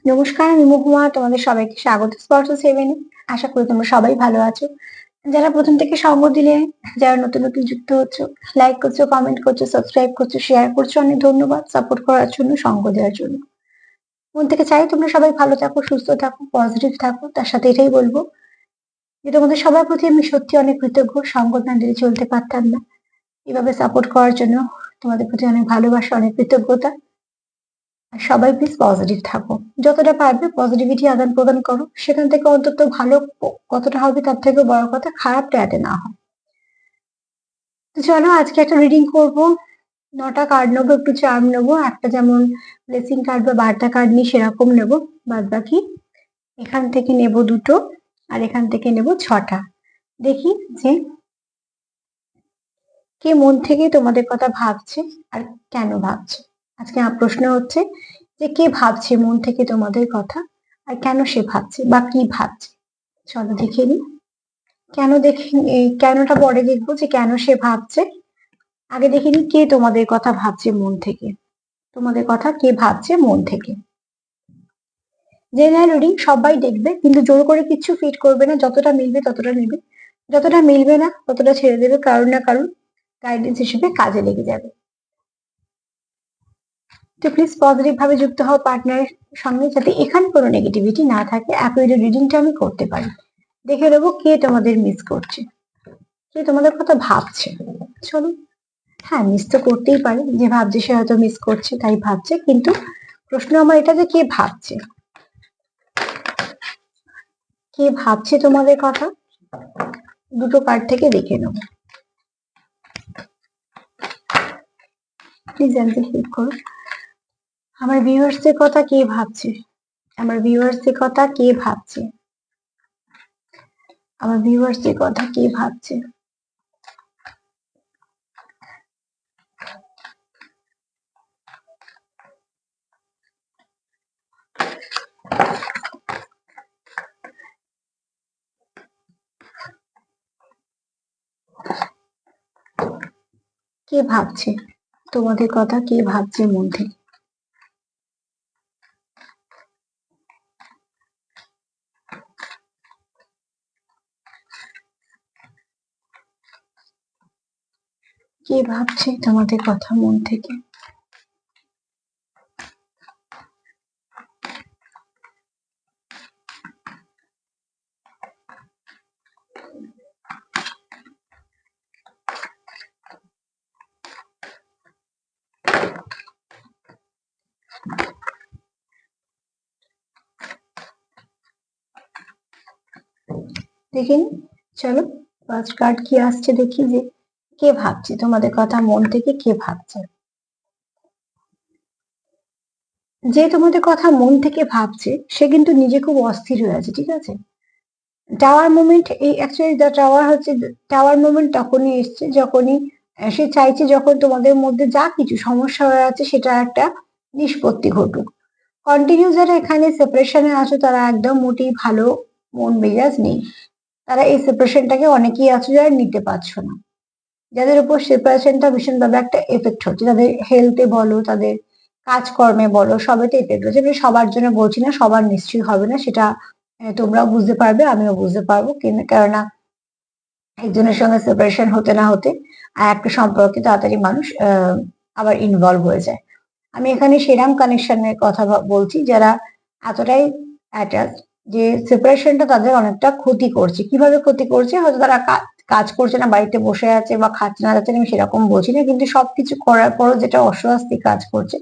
নমস্কার, আমি মহুয়া। তোমাদের সবাইকে স্বাগত স্পর্শ সেভেনে। আশা করি তোমরা সবাই ভালো আছো। যারা প্রথম থেকে সঙ্গ দিলে, যারা নতুন নতুন যুক্ত হচ্ছো, লাইক করছো, কমেন্ট করছো, সাবস্ক্রাইব করছো, শেয়ার করছো, অনেক ধন্যবাদ সাপোর্ট করার জন্য, সঙ্গ দেওয়ার জন্য। মন থেকে চাই তোমরা সবাই ভালো থাকো, সুস্থ থাকো, পজিটিভ থাকো। তার সাথে এটাই বলবো যে তোমাদের সবার প্রতি আমি সত্যি অনেক কৃতজ্ঞ। সঙ্গ না দিলে চলতে পারতাম না। এভাবে সাপোর্ট করার জন্য তোমাদের প্রতি অনেক ভালোবাসা, অনেক কৃতজ্ঞতা। আর সবাই প্লিজ পজিটিভ থাকো। যতটা পারবে পজিটিভিটি আদান প্রদান করো। সেখান থেকে অন্তত ভালো কতটা হবে তার থেকেও বড় কথা খারাপটা যাতে না হয়। তো চলো আজকে একটা রিডিং করব। 9টা কার্ড নেবো, একটু চার্ম নেবো, একটা যেমন ব্লেসিং কার্ড বা বার্তা কার্ড নিই সেরকম নেবো। বাদ বাকি এখান থেকে নেব দুটো, আর এখান থেকে নেব 6টা। দেখি যে কে মন থেকে তোমাদের কথা ভাবছে আর কেন ভাবছে। আজকে আমার প্রশ্ন হচ্ছে যে কে ভাবছে মন থেকে তোমাদের কথা আর কেন সে ভাবছে বা কি ভাবছে। চলো দেখে নি। কেন দেখে কেনটা পরে দেখবো যে কেন সে ভাবছে। আগে দেখে নি কে তোমাদের কথা ভাবছে মন থেকে। তোমাদের কথা কে ভাবছে মন থেকে। জেনারেল রিডিং সবাই দেখবে, কিন্তু জোর করে কিছু ফিট করবে না। যতটা মিলবে ততটা নেবে, যতটা মিলবে না ততটা ছেড়ে দেবে। কারুর না কারুর গাইডেন্স হিসেবে কাজে লেগে যাবে। তো প্লিজ পজিটিভ ভাবে যুক্ত হও পার্টনারের সঙ্গে, যাতে এখানে কোনো নেগেটিভিটি না থাকে। অ্যাকুরেট রিডিংটা আমি করতে পারি। দেখে নেবো কে তোমাদের মিস করছে, কে তোমাদের কথা ভাবছে। চলো। হ্যাঁ, মিস তো করতেই পারে। যে ভাবছে সে হয়তো মিস করছে তাই ভাবছে, কিন্তু প্রশ্ন আমার এটা যে কে ভাবছে, কে ভাবছে তোমাদের কথা। দুটো কার্ড থেকে দেখে নেব। প্লিজ জানতে হেল্প করো। আমার ভিউয়ার্সদের কথা কে ভাবছে, আমার ভিউয়ার্সদের কথা কে ভাবছে, আমার ভিউয়ার্সদের কথা কে ভাবছে। কে ভাবছে তোমাদের কথা, কে ভাবছে মন থেকে। কে ভাবছে তোমাদের কথা মন থেকে। দেখিনি। চলো ফার্স্ট কার্ড কি আসছে দেখি, যে কে ভাবছে তোমাদের কথা মন থেকে, কে ভাবছে। যে তোমাদের কথা মন থেকে ভাবছে সে কিন্তু নিজে খুব অস্থির হয়ে আছে, ঠিক আছে। টাওয়ার মুভমেন্ট, এই অ্যাকচুয়ালি দ্য টাওয়ার হচ্ছে, টাওয়ার মুভমেন্ট তখনই এসছে যখনই সে চাইছে, যখন তোমাদের মধ্যে যা কিছু সমস্যা হয়ে আছে সেটা একটা নিষ্পত্তি ঘটুক। কন্টিনিউ যারা এখানে সেপারেশনে আছো তারা একদম মোটেই ভালো মন মেজাজ নেই। তারা এই সেপারেশনটাকে, অনেকেই আছো যারা নিতে পারছো না, যাদের উপর সেপারেশনটা ভীষণভাবে একটা এফেক্ট হচ্ছে, তাদের হেলথে বলো, তাদের কাজকর্মে বলো, সবেতে এফেক্ট হচ্ছে। আমি সবার জন্য বলছি না, সবার নিশ্চয়ই হবে না সেটা। তোমরাও বুঝতে পারবে, আমিও বুঝতে পারবো, কেননা একজনের সঙ্গে সেপারেশন হতে না হতে আর একটা সম্পর্কে তাড়াতাড়ি মানুষ আবার ইনভলভ হয়ে যায়। আমি এখানে সেরাম কানেকশনের কথা বলছি, যারা এতটাই অ্যাটাচ যে সেপারেশনটা তাদের অনেকটা ক্ষতি করছে। কিভাবে ক্ষতি করছে, হয়তো তারা কাজ করছে না, বাড়িতে বসে আছে বা খাচ্ছে না যাচ্ছে, আমি সেরকম বলছি না, কিন্তু সবকিছু করার পরও যেটা অস্বস্তি কাজ করছে,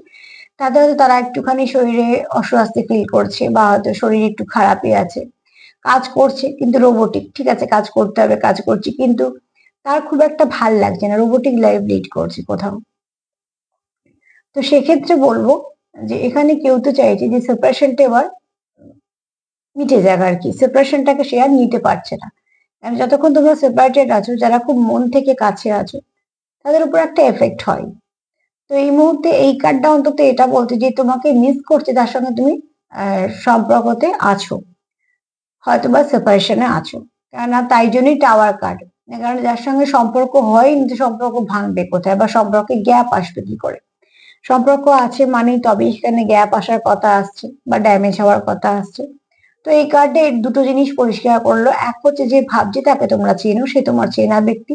তাতে হয়তো তারা একটুখানি শরীরে অস্বস্তি ফিল করছে, বা হয়তো শরীর একটু খারাপই আছে। কাজ করছে কিন্তু রোবোটিক, ঠিক আছে, কাজ করতে হবে, কাজ করছি, কিন্তু তার খুব একটা ভাল লাগছে না, রোবোটিক লাইফ লিড করছে কোথাও। তো সেক্ষেত্রে বলবো যে এখানে কেউ তো চাইছে যে সেপারেশনটা এবার মিটে যাক আর কি, সেপারেশনটাকে সে আর নিতে পারছে না। কারণ যতক্ষণ তোমরা সেপারেটেড আছো, যারা খুব মন থেকে কাছে আছো, তাদের উপর একটা এফেক্ট হয়। তো এই মুহূর্তে এই কার্ডটা অন্তত এটা বলতে যে তোমাকে মিস করছে, তার সঙ্গে তুমি সম্পর্কতে আছো, হয়তো বা সেপারেশনে আছো। কেননা তাই জন্যই টাওয়ার কার্ড। কারণ যার সঙ্গে সম্পর্ক হয় কিন্তু সম্পর্ক ভাঙবে কোথায়, বা সম্পর্কে গ্যাপ আসবে কি করে। সম্পর্ক আছে মানেই তবেই সেখানে গ্যাপ আসার কথা আসছে বা ড্যামেজ হওয়ার কথা আসছে। তো এই কার্ডে দুটো জিনিস পরিষ্কার করলো, এক হচ্ছে যে ভাবছে তাকে তোমরা চেনো, সে তোমার চেনা ব্যক্তি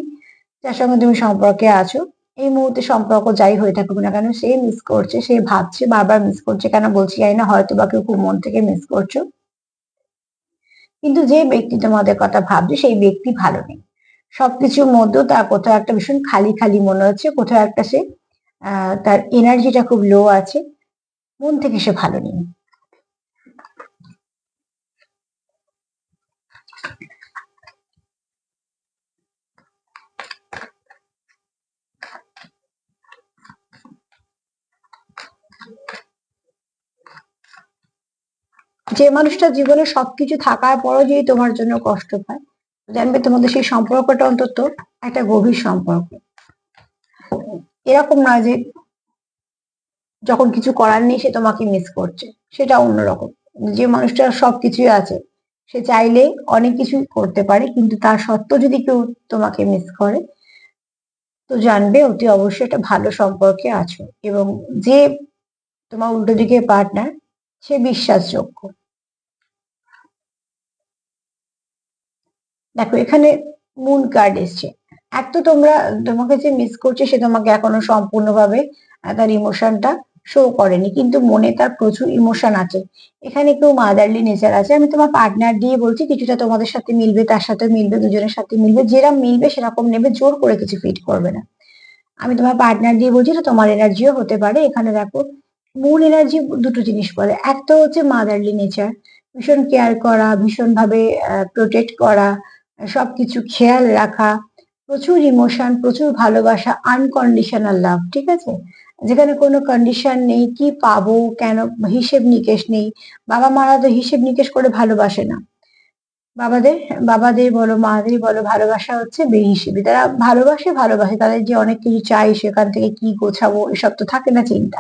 যার সঙ্গে তুমি সম্পর্কে আছো। এই মুহূর্তে সম্পর্ক যাই হয়ে থাকুক না কেন, সে মিস করছে, সে ভাবছে, বারবার মিস করছে, কেন বলছি জানি না, হয়তো বা কেউ খুব মন থেকে মিস করছো। কিন্তু যে ব্যক্তি তোমাদের কথা ভাবছে সেই ব্যক্তি ভালো নেই। সবকিছুর মধ্যেও তার কোথাও একটা ভীষণ খালি খালি মনে হচ্ছে, কোথাও একটা সে তার এনার্জিটা খুব লো আছে, মন থেকে সে ভালো নেই। যে মানুষটা জীবনে সবকিছু থাকার পরও যদি তোমার জন্য কষ্ট পায়, জানবে তোমাদের সেই সম্পর্কটা অন্তত একটা গভীর সম্পর্ক। এরকম নয় যে যখন কিছু করার নেই সে তোমাকে মিস করছে, সেটা অন্যরকম। যে মানুষটার সবকিছুই আছে, সে চাইলে অনেক কিছুই করতে পারে, কিন্তু তার সত্ত্বেও যদি কেউ তোমাকে মিস করে, তো জানবে অতি অবশ্যই একটা ভালো সম্পর্কে আছো, এবং যে তোমার উল্টো দিকে পার্টনার, সে বিশ্বাসযোগ্য। দেখো এখানে মুন কার্ড এসছে। এক তো তোমাকে যে মিস করছে সে তোমাকে এখনো সম্পূর্ণভাবে তার ইমোশনটা শো করেনি, কিন্তু মনে তার প্রচুর ইমোশন আছে। এখানে কেউ মাদারলি নেচার আছে, আমি তোমার পার্টনার দিয়ে বলছি, কিছুটা তোমাদের সাথে মিলবে, তার সাথে মিলবে, দুজনের সাথে মিলবে, যেরকম মিলবে সেরকম নেবে, জোর করে কিছু ফিট করবে না। আমি তোমার পার্টনার দিয়ে বলছি, তো তোমার এনার্জিও হতে পারে। এখানে দেখো মূল এনার্জি দুটো জিনিস বলে, এক তো হচ্ছে মাদারলি নেচার, ভীষণ কেয়ার করা, ভীষণ ভাবে প্রোটেক্ট করা, সবকিছু খেয়াল রাখা, প্রচুর ইমোশন, প্রচুর ভালোবাসা, আনকন্ডিশনাল লাভ, ঠিক আছে, যেখানে কোনো কন্ডিশন নেই, কি পাবো কেন, হিসেব নিকেশ নেই। বাবা মারা তো হিসেব নিকেশ করে ভালোবাসে না। বাবাদের বাবাদের বলো, মাদের বলো, ভালোবাসা হচ্ছে বেহিসেবি, তারা ভালোবাসে ভালোবাসে, তাদের যে অনেক কিছু চাই, সেখান থেকে কি গোছাবো এসব তো থাকে না চিন্তা।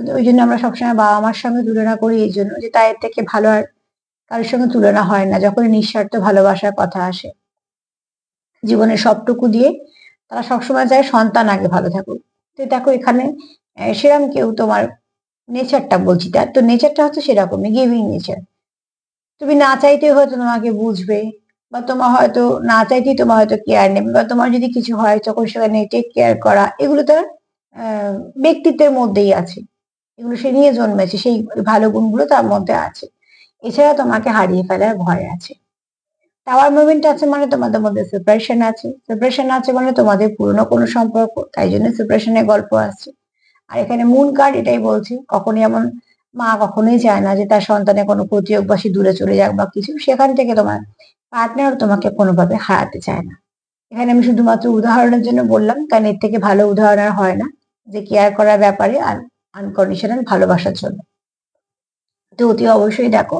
তো ওই জন্য আমরা সবসময় বাবা মার সঙ্গে তুলনা করি, এই জন্য যে তাদের থেকে ভালো আর কারোর সঙ্গে তুলনা হয় না যখন নিঃস্বার্থ ভালোবাসার কথা আসে। জীবনের সবটুকু দিয়ে তারা সবসময় চায় সন্তান আগে ভালো থাকুক। তো দেখো এখানে সেরকম কেউ তোমার নেচারটা বলছি, তার তো নেচারটা হচ্ছে সেরকমই, গিভিং নেচার। তুমি না চাইতেও হয়তো তোমাকে বুঝবে, বা তোমার হয়তো না চাইতেই তোমার হয়তো কেয়ার নেবে, বা তোমার যদি কিছু হয় তখন সেখানে টেক কেয়ার করা, এগুলো তার আহ, ব্যক্তিত্বের মধ্যেই আছে, এগুলো সে নিয়ে জন্মেছে, সেই ভালো গুণগুলো তার মধ্যে আছে। এছাড়া তোমাকে হারিয়ে ফেলার ভয় আছে। টাওয়ার মুভমেন্ট আছে মানে তোমাদের মধ্যে সেপারেশন আছে, সেপারেশন আছে মানে তোমাদের পুরনো কোনো সম্পর্ক, তাই জন্য সেপারেশনের গল্প আসছে। আর এখানে মুন কার্ড এটাই বলছে, কখনই এমন মা কখনোই চায় না যে তার সন্তানের কোনো ক্ষতি হোক বা সে দূরে চলে যাক বা কিছু, সেখান থেকে তোমার পার্টনার তোমাকে কোনোভাবে হারাতে চায় না। এখানে আমি শুধুমাত্র উদাহরণের জন্য বললাম, কারণ এর থেকে ভালো উদাহরণ আর হয় না, যে কেয়ার করার ব্যাপারে আর আনকন্ডিশনাল ভালোবাসার জন্য। তো অতি অবশ্যই দেখো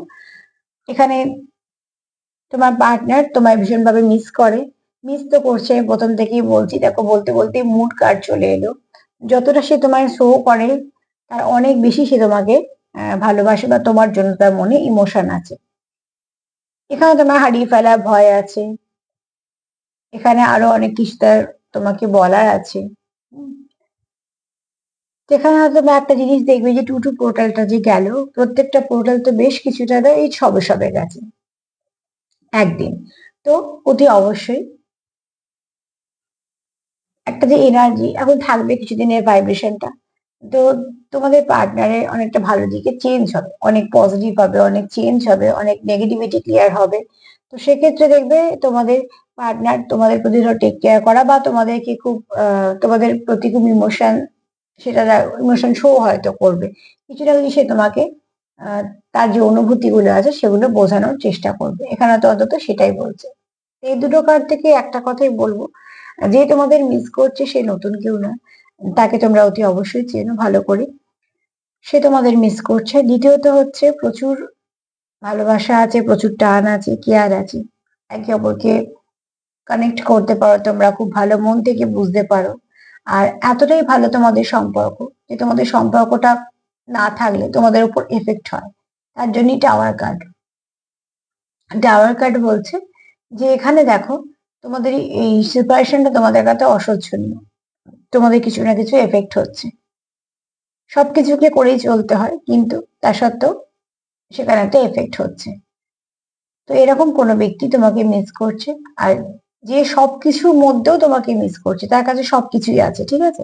এখানে তোমার পার্টনার তোমায় ভীষণভাবে মিস করে। মিস তো করছে, আমি প্রথম থেকেই বলছি। দেখো বলতে বলতে মুড কার্ড চলে এলো। যতটা সে তোমায় শো করে তার অনেক বেশি সে তোমাকে ভালোবাসে, বা তোমার জন্য তার মনে ইমোশন আছে। এখানে তোমার হারিয়ে ফেলার ভয় আছে, এখানে আরো অনেক কিছু তার তোমাকে বলার আছে। উম, যেখানে হয়তো বা একটা জিনিস দেখবে যে টু টু পোর্টালটা যে গেল, প্রত্যেকটা পোর্টাল তো বেশ কিছুটা এই সবে সবে গেছে একদিন। তো অতি অবশ্যই একটা যে এনার্জি এখন থাকবে কিছুদিনের ভাইব্রেশনটা, তো তোমাদের পার্টনারের অনেকটা ভালো দিকে চেঞ্জ হবে, অনেক পজিটিভ হবে, অনেক চেঞ্জ হবে, অনেক নেগেটিভিটি ক্লিয়ার হবে। তো সেক্ষেত্রে দেখবে তোমাদের পার্টনার তোমাদের প্রতি টেক কেয়ার করা, বা তোমাদেরকে খুব তোমাদের প্রতি খুব ইমোশন, সেটা ইমোশন শো হয়তো করবে, কিছুটা কিছু সে তোমাকে আহ, তার যে অনুভূতি গুলো আছে সেগুলো বোঝানোর চেষ্টা করবে। এখানে তো অন্তত সেটাই বলছে। এই দুটো কার্ড থেকে একটা কথাই বলবো, যে তোমাদের মিস করছে সে নতুন কেউ না, তাকে তোমরা অতি অবশ্যই চেনো ভালো করে, সে তোমাদের মিস করছে। দ্বিতীয়ত হচ্ছে প্রচুর ভালোবাসা আছে, প্রচুর টান আছে, কেয়ার আছে, একে অপরকে কানেক্ট করতে পারো, তোমরা খুব ভালো মন থেকে বুঝতে পারো। আর এতটাই ভালো তোমাদের সম্পর্ক যে তোমাদের সম্পর্কটা না থাকলে তোমাদের উপর এফেক্ট হয়। তার জন্যই টাওয়ার কার্ড। টাওয়ার কার্ড বলছে যে এখানে দেখো তোমাদের এই সেপারেশনটা তোমাদের কাছে অসহ্যনীয়, তোমাদের কিছু না কিছু এফেক্ট হচ্ছে। সবকিছুকে করেই চলতে হয়, কিন্তু তা সত্ত্বেও সেখানে একটা এফেক্ট হচ্ছে। তো এরকম কোনো ব্যক্তি তোমাকে মিস করছে, আর যে সবকিছুর মধ্যেও তোমাকে মিস করছে, তার কাছে সবকিছুই আছে, ঠিক আছে,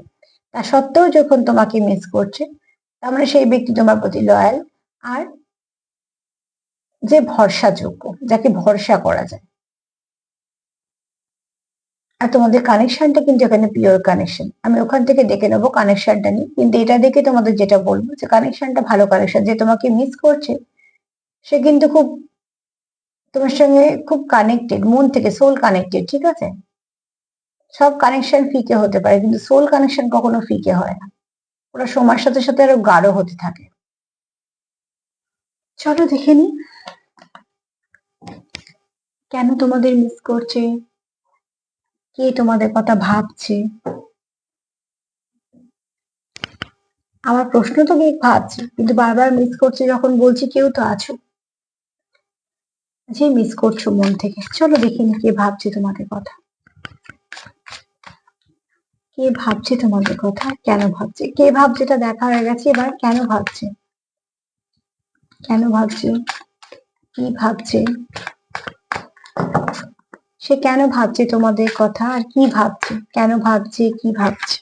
তা সত্ত্বেও যখন তোমাকে মিস করছে, তার মানে সেই ব্যক্তি তোমার প্রতি লয়াল, আর যে ভরসাযোগ্য, যাকে ভরসা করা যায়। আর তোমাদের কানেকশনটা কিন্তু এখানে পিওর কানেকশন। আমি ওখান থেকে দেখে নেবো কানেকশনটা নিয়ে, কিন্তু এটা দেখে তোমাদের যেটা বলবো যে কানেকশনটা ভালো কানেকশন। যে তোমাকে মিস করছে সে কিন্তু খুব তোমার সঙ্গে খুব কানেক্টেড, মন থেকে সোল কানেক্টেড, ঠিক আছে। সব কানেকশন ফিকে হতে পারে, কিন্তু সোল কানেকশন কখনো ফিকে হয় না, ওরা সময়ের সাথে সাথে আরো গাঢ় হতে থাকে। চলো দেখে নি কেন তোমাদের মিস করছে, কে তোমাদের কথা ভাবছে। আমার প্রশ্ন তো কে ভাবছে, কিন্তু বারবার মিস করছে যখন বলছি, কেউ তো আছো যে মিস করছো মন থেকে। চলো দেখে নি কে ভাবছে তোমাদের কথা, কে ভাবছে তোমাদের কথা, কেন ভাবছে। কে ভাবছে এটা দেখা হয়ে গেছে, এবার কেন ভাবছে, কেন ভাবছে, কি ভাবছে, সে কেন ভাবছে তোমাদের কথা, আর কি ভাবছে, কেন ভাবছে, কি ভাবছে।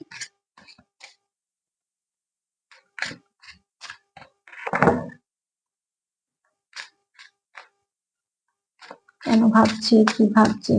কেন ভাবছে, কি ভাবছে।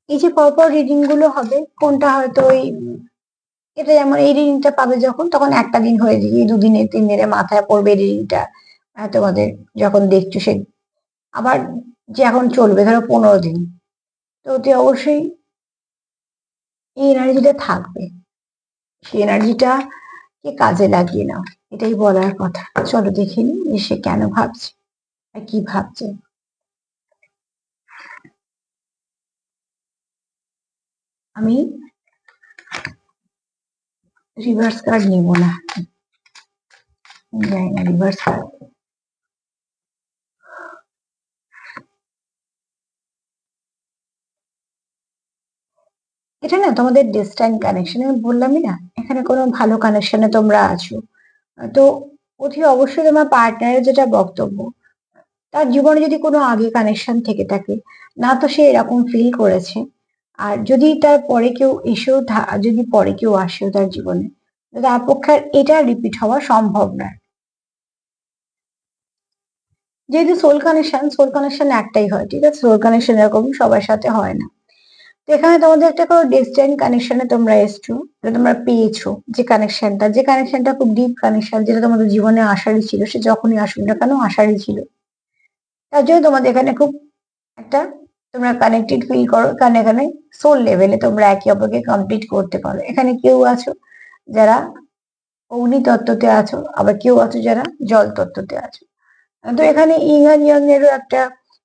এই যে পরপর রিডিং গুলো হবে, কোনটা হয়তো ওই এটা যেমন এই রিডিংটা পাবে যখন, তখন একটা দিন হয়ে যাবে, দুদিনে 3 দিনে মাথায় পড়বে রিডিংটা তোমাদের যখন দেখছো সে। আবার যে এখন চলবে ধরো 15 দিন, তো অতি অবশ্যই এই এনার্জিটা থাকবে, সেই এনার্জিটা কে কাজে লাগিয়ে নাও, এটাই বলার কথা। চলো দেখে নি যে সে কেন ভাবছে আর কি ভাবছে। আমি রিভার্স কার্ড নিব না, যাই না রিভার্স কার্ড। এটা না তোমাদের ডিস্ট্যান্ট কানেকশন, আমি বললামই না, এখানে কোনো ভালো কানেকশনে তোমরা আছো। তো অতি অবশ্যই তোমার পার্টনারের যেটা বক্তব্য, তার জীবনে যদি কোনো আগে কানেকশন থেকে থাকে, না তো সে এরকম ফিল করেছে। আর যদি তার পরে কেউ এসেও যদি পরে কেউ আসেও তার জীবনে, তো তার পক্ষে আর এটা রিপিট হওয়া সম্ভব নয়। যেহেতু সোল কানেকশন একটাই হয়, ঠিক আছে, সোল কানেকশন এরকম সবার সাথে হয় না। তো এখানে তোমাদের একটা কোনো ডিস্টেন্ট কানেকশনে তোমরা এসছো, যেটা তোমরা পেয়েছো, যে কানেকশনটা খুব ডিপ কানেকশন, যেটা তোমাদের জীবনে আসারই ছিল, সে যখনই আসুক না কেন আসারই ছিল। তার জন্য তোমাদের এখানে খুব একটা তোমরা কানেক্টেড ফিল করো, কারণ এখানে সোল লেভেলে তোমরা একে অপরকে কমপ্লিট করতে পারো। এখানে কেউ আছো যারা অগ্নি তত্ত্বতে আছো, আবার কেউ আছো যারা জল তত্ত্বতে আছো। তো এখানে ইং আর ইয়ং এরও একটা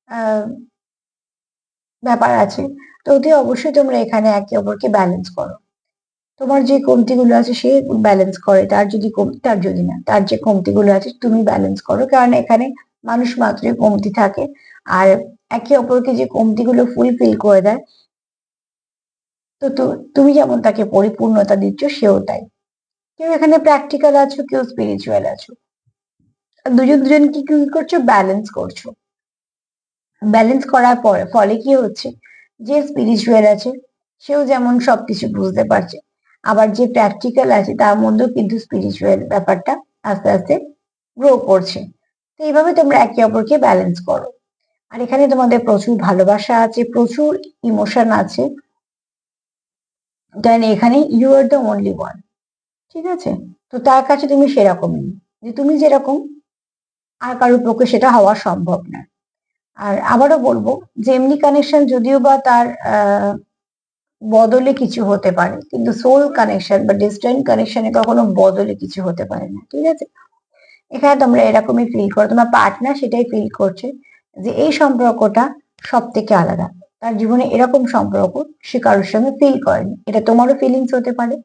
আহ ব্যাপার আছে। তো অতি অবশ্যই তোমরা এখানে একে অপরকে ব্যালেন্স করো। তোমার যে কমতিগুলো আছে সে ব্যালেন্স করে, তার যদি না, তার যে কমতিগুলো আছে তুমি ব্যালেন্স করো, কারণ এখানে মানুষ মাত্রই কমতি থাকে। আর একে অপরকে যে কমতিগুলো ফুলফিল করে দেয়, তো তুমি যেমন তাকে পরিপূর্ণতা দিচ্ছ, সেও তাই। কেউ এখানে প্র্যাকটিক্যাল আছো, কেউ স্পিরিচুয়াল আছো, আর দুজন দুজনকে কি করছো, ব্যালেন্স করছো। ব্যালেন্স করার পরে ফলে কি হচ্ছে, যে স্পিরিচুয়াল আছে সেও যেমন সবকিছু বুঝতে পারছে, আবার যে প্র্যাকটিক্যাল আছে তার মধ্যেও কিন্তু স্পিরিচুয়াল ব্যাপারটা আস্তে আস্তে গ্রো করছে। তো এইভাবে তোমরা একে অপরকে ব্যালেন্স করো। আর এখানে তোমাদের প্রচুর ভালোবাসা আছে, প্রচুর ইমোশন আছে, দেন এখানে you are the only one, ঠিক আছে। তো তার কাছে তুমি সেরকমই, যে তুমি যেরকম আর কারোর পক্ষে সেটা হওয়া সম্ভব না। আর আবারও বলবো যে এমনি কানেকশন যদিও বা তার বদলে কিছু হতে পারে, কিন্তু সোল কানেকশন বা ডিস্টেন্ট কানেকশনে কখনো বদলে কিছু হতে পারে না, ঠিক আছে? এখানে তোমরা এরকমই ফিল করো, তোমার পার্টনার সেটাই ফিল করছে যে এই সম্পর্কটা সব থেকে আলাদা, তার জীবনে এরকম সম্পর্ক সে কারোর সঙ্গে ফিল করেনি। এটা তোমারও ফিলিংস হতে পারে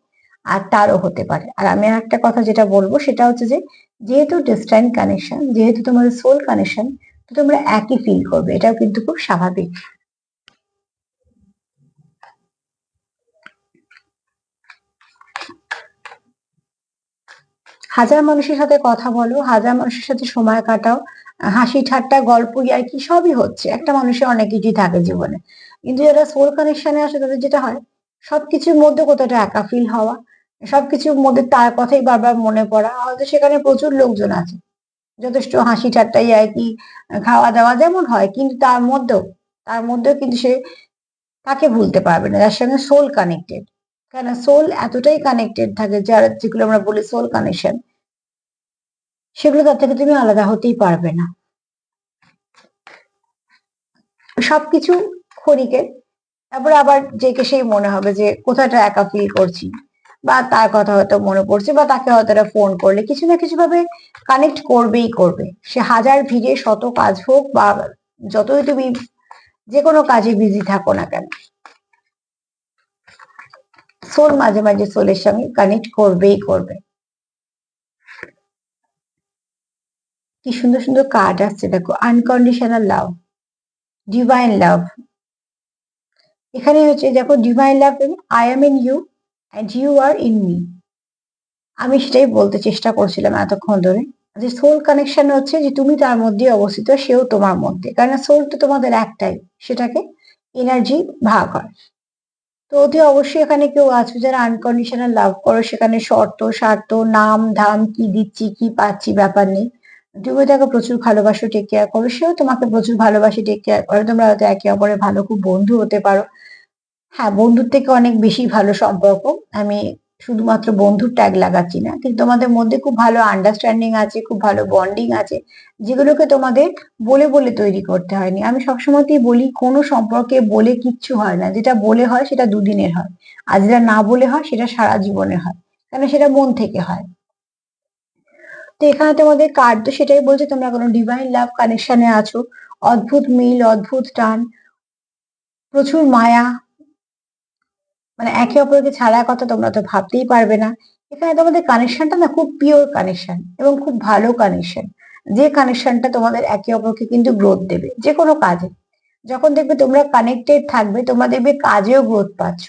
আর তারও হতে পারে। আর আমি আর একটা কথা যেটা বলবো সেটা হচ্ছে যে যেহেতু ডিস্ট্যান্ট কানেকশন, যেহেতু তোমাদের সোল কানেকশন, তো তোমরা একই ফিল করবে, এটাও কিন্তু খুব স্বাভাবিক। হাজার মানুষের সাথে কথা বলো, হাজার মানুষের সাথে সময় কাটাও, হাসি ঠাট্টা গল্প ইয়ার্কি সবই হচ্ছে, একটা মানুষের অনেক কিছুই থাকে জীবনে। কিন্তু যারা সোল কানেকশনে আসে তাদের যেটা হয়, সবকিছুর মধ্যে কোথাটা একা ফিল হওয়া, সবকিছুর মধ্যে তার কথাই বারবার মনে পড়া, হয়তো সেখানে প্রচুর লোকজন আছে, যথেষ্ট হাসি ঠাট্টা ইয়ার্কি খাওয়া দাওয়া যেমন হয়, কিন্তু তার মধ্যেও কিন্তু সে তাকে ভুলতে পারবে না যার সঙ্গে সোল কানেক্টেড। কেন সোল এতটাই কানেক্টেড থাকে, যার যেগুলো আমরা বলি সোল কানেকশন, সেগুলো তার থেকে তুমি আলাদা হতেই পারবে না। সবকিছু ক্ষণিকের, তারপরে আবার যে কে সেই মনে হবে যে কোথাটা একা ফিল করছি, বা তার কথা হয়তো মনে পড়ছে, বা তাকে হয়তো একটা ফোন করলে কিছু না কিছু ভাবে কানেক্ট করবেই করবে। সে হাজার ভিড়ে শত কাজ হোক বা যতই তুমি যে কোনো কাজে বিজি থাকো না কেন, সোল মাঝে মাঝে সোলের সঙ্গে কানেক্ট করবেই করবে। কি সুন্দর সুন্দর কার্ড আসছে দেখো, আনকন্ডিশনাল লাভ, ডিভাইন লাভ। এখানে হচ্ছে দেখো divine love, I am in you and you are in me. আমি সেটাই বলতে চেষ্টা করছিলাম এতক্ষণ ধরে, যে সোল কানেকশন হচ্ছে যে তুমি তার মধ্যে অবস্থিত, সেও তোমার মধ্যে, কারণ সোল তো তোমাদের একটাই, সেটাকে এনার্জি ভাগ হয়। তো অতি অবশ্যই এখানে কেউ আছো যারা আনকন্ডিশনাল লাভ করো, সেখানে শর্ত স্বার্থ নাম ধাম কি দিচ্ছি কি পাচ্ছি ব্যাপার নেই। তুমি তাকে প্রচুর ভালোবাসো, টেক কেয়ার করো, সেও তোমাকে প্রচুর ভালোবাসে, টেক কেয়ার করে, তোমরা হয়তো একে অপরের ভালো খুব বন্ধু হতে পারো। হ্যাঁ, বন্ধুর থেকে অনেক বেশি ভালো সম্পর্ক। আমি শুধুমাত্র বন্ধুর ট্যাগ লাগাচ্ছি না, কিন্তু তোমাদের মধ্যে খুব ভালো আন্ডারস্ট্যান্ডিং আছে, খুব ভালো বন্ডিং আছে, যেগুলোকে তোমাদের বলে বলে তৈরি করতে হয়নি। আমি সবসময়তেই বলি কোনো সম্পর্কে বলে কিচ্ছু হয় না, যেটা বলে হয় সেটা দুদিনের হয়, আর যেটা না বলে হয় সেটা সারা জীবনের হয়, কারণ সেটা মন থেকে হয়। তো এখানে তোমাদের কার্ড তো সেটাই বলছে, তোমরা কোনো ডিভাইন লাভ কানেকশনে আছো, অদ্ভুত মিল, অদ্ভুত টান, প্রচুর মায়া, মানে একে অপরকে ছাড়ার কথা তোমরা তো ভাবতেই পারবে না। এখানে তোমাদের কানেকশনটা না খুব পিওর কানেকশন এবং খুব ভালো কানেকশন, যে কানেকশনটা তোমাদের একে অপরকে কিন্তু গ্রোথ দেবে যে কোনো কাজে। যখন দেখবে তোমরা কানেক্টেড থাকবে, তোমরা দেখবে কাজেও গ্রোথ পাচ্ছ,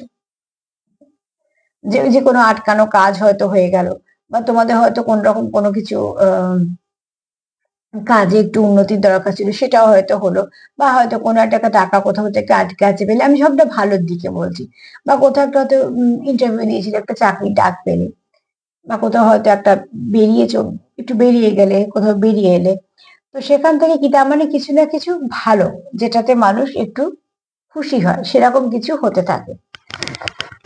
যে যে কোনো আটকানো কাজ হয়তো হয়ে গেল, বা তোমাদের হয়তো কোন রকম কোনো কিছু কাজে একটু উন্নতির দরকার ছিল, সেটাও হয়তো হলো। বা হয়তো কোনো একটা টাকা কোথাও থেকে আটকে আছে পেলে, আমি সবটা ভালোর দিকে বলছি, বা কোথাও একটা হয়তো ইন্টারভিউ দিয়েছিল, একটা চাকরির ডাক পেলে, বা কোথাও হয়তো একটা বেরিয়েছো, একটু বেরিয়ে গেলে, কোথাও বেরিয়ে এলে, তো সেখান থেকে কি তার মানে কিছু না কিছু ভালো, যেটাতে মানুষ একটু খুশি হয়, সেরকম কিছু হতে থাকে।